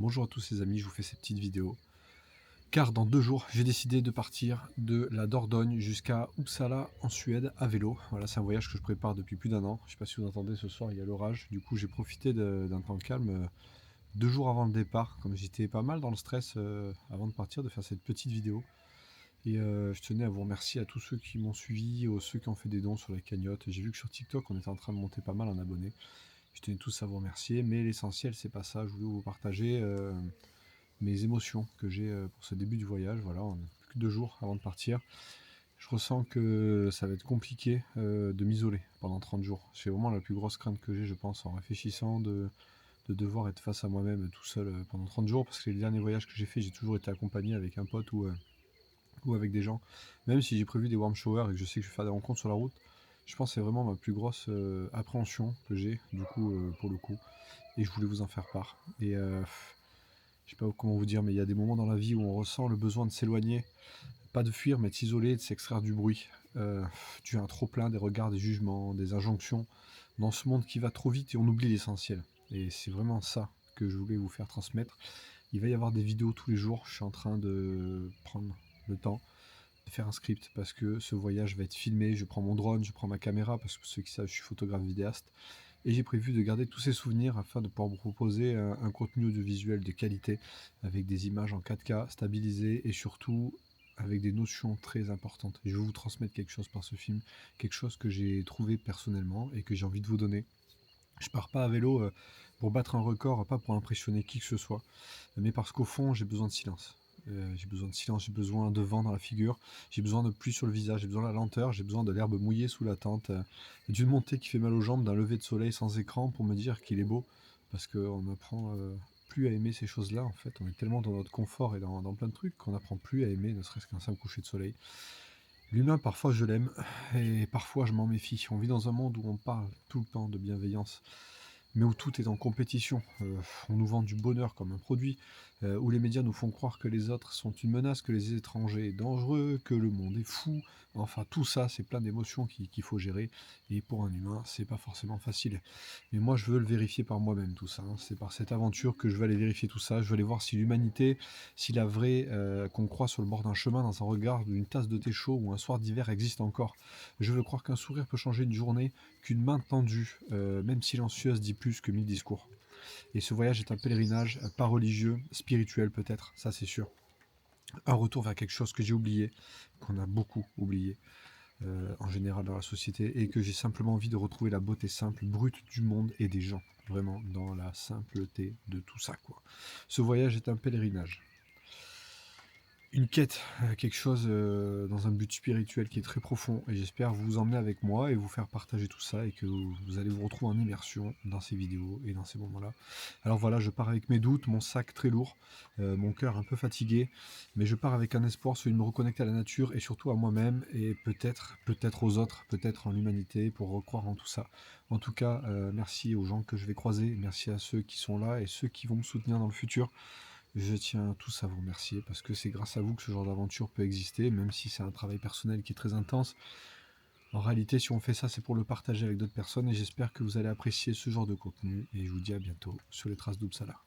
Bonjour à tous les amis, je vous fais cette petite vidéo. Car dans 2 jours, j'ai décidé de partir de la Dordogne jusqu'à Uppsala en Suède à vélo. Voilà, c'est un voyage que je prépare depuis plus d'1 an. Je ne sais pas si vous entendez, ce soir il y a l'orage. Du coup, j'ai profité d'un temps calme 2 jours avant le départ, comme j'étais pas mal dans le stress avant de partir, de faire cette petite vidéo. Et je tenais à vous remercier à tous ceux qui m'ont suivi, ceux qui ont fait des dons sur la cagnotte. J'ai vu que sur TikTok, on était en train de monter pas mal en abonnés. Je tenais tous à vous remercier, mais l'essentiel, c'est pas ça. Je voulais vous partager mes émotions que j'ai pour ce début du voyage. Voilà, on n'a plus que 2 jours avant de partir. Je ressens que ça va être compliqué de m'isoler pendant 30 jours. C'est vraiment la plus grosse crainte que j'ai, je pense, en réfléchissant de devoir être face à moi-même tout seul pendant 30 jours, parce que les derniers voyages que j'ai fait, j'ai toujours été accompagné avec un pote ou avec des gens. Même si j'ai prévu des warm showers et que je sais que je vais faire des rencontres sur la route, je pense que c'est vraiment ma plus grosse appréhension que j'ai, du coup, pour le coup. Et je voulais vous en faire part. Et je sais pas comment vous dire, mais il y a des moments dans la vie où on ressent le besoin de s'éloigner, pas de fuir, mais de s'isoler, de s'extraire du bruit. Tu as un trop-plein des regards, des jugements, des injonctions, dans ce monde qui va trop vite et on oublie l'essentiel. Et c'est vraiment ça que je voulais vous faire transmettre. Il va y avoir des vidéos tous les jours, je suis en train de prendre le temps de faire un script parce que ce voyage va être filmé, je prends mon drone, je prends ma caméra, parce que pour ceux qui savent, je suis photographe vidéaste, et j'ai prévu de garder tous ces souvenirs afin de pouvoir vous proposer un contenu audiovisuel de qualité, avec des images en 4K stabilisées et surtout avec des notions très importantes. Je vais vous transmettre quelque chose par ce film, quelque chose que j'ai trouvé personnellement et que j'ai envie de vous donner. Je pars pas à vélo pour battre un record, pas pour impressionner qui que ce soit, mais parce qu'au fond, j'ai besoin de silence. J'ai besoin de silence, j'ai besoin de vent dans la figure, j'ai besoin de pluie sur le visage, j'ai besoin de la lenteur, j'ai besoin de l'herbe mouillée sous la tente, d'une montée qui fait mal aux jambes, d'un lever de soleil sans écran pour me dire qu'il est beau, parce qu'on n'apprend plus à aimer ces choses-là, en fait. On est tellement dans notre confort et dans plein de trucs qu'on n'apprend plus à aimer, ne serait-ce qu'un simple coucher de soleil. L'humain, parfois, je l'aime, et parfois, je m'en méfie. On vit dans un monde où on parle tout le temps de bienveillance, mais où tout est en compétition. On nous vend du bonheur comme un produit, où les médias nous font croire que les autres sont une menace, que les étrangers sont dangereux, que le monde est fou. Enfin, tout ça, c'est plein d'émotions qu'il faut gérer, et pour un humain, c'est pas forcément facile. Mais moi, je veux le vérifier par moi-même, tout ça, hein. C'est par cette aventure que je vais aller vérifier tout ça. Je veux aller voir si l'humanité, si la vraie qu'on croit sur le bord d'un chemin, dans un regard, d'une tasse de thé chaud ou un soir d'hiver existe encore. Je veux croire qu'un sourire peut changer une journée, qu'une main tendue, même silencieuse, dit plus que 1000 discours. Et ce voyage est un pèlerinage, pas religieux, spirituel peut-être, ça c'est sûr. Un retour vers quelque chose que j'ai oublié, qu'on a beaucoup oublié en général dans la société, et que j'ai simplement envie de retrouver la beauté simple, brute du monde et des gens, vraiment dans la simpleté de tout ça, quoi. Ce voyage est un pèlerinage. Une quête, quelque chose dans un but spirituel qui est très profond, et j'espère vous emmener avec moi et vous faire partager tout ça, et que vous allez vous retrouver en immersion dans ces vidéos et dans ces moments-là. Alors voilà, je pars avec mes doutes, mon sac très lourd, mon cœur un peu fatigué, mais je pars avec un espoir, celui de me reconnecter à la nature et surtout à moi-même, et peut-être aux autres, peut-être en l'humanité, pour recroire en tout ça. En tout cas, merci aux gens que je vais croiser, merci à ceux qui sont là et ceux qui vont me soutenir dans le futur. Je tiens tous à vous remercier, parce que c'est grâce à vous que ce genre d'aventure peut exister, même si c'est un travail personnel qui est très intense. En réalité, si on fait ça, c'est pour le partager avec d'autres personnes, et j'espère que vous allez apprécier ce genre de contenu, et je vous dis à bientôt sur les traces d'Uppsala.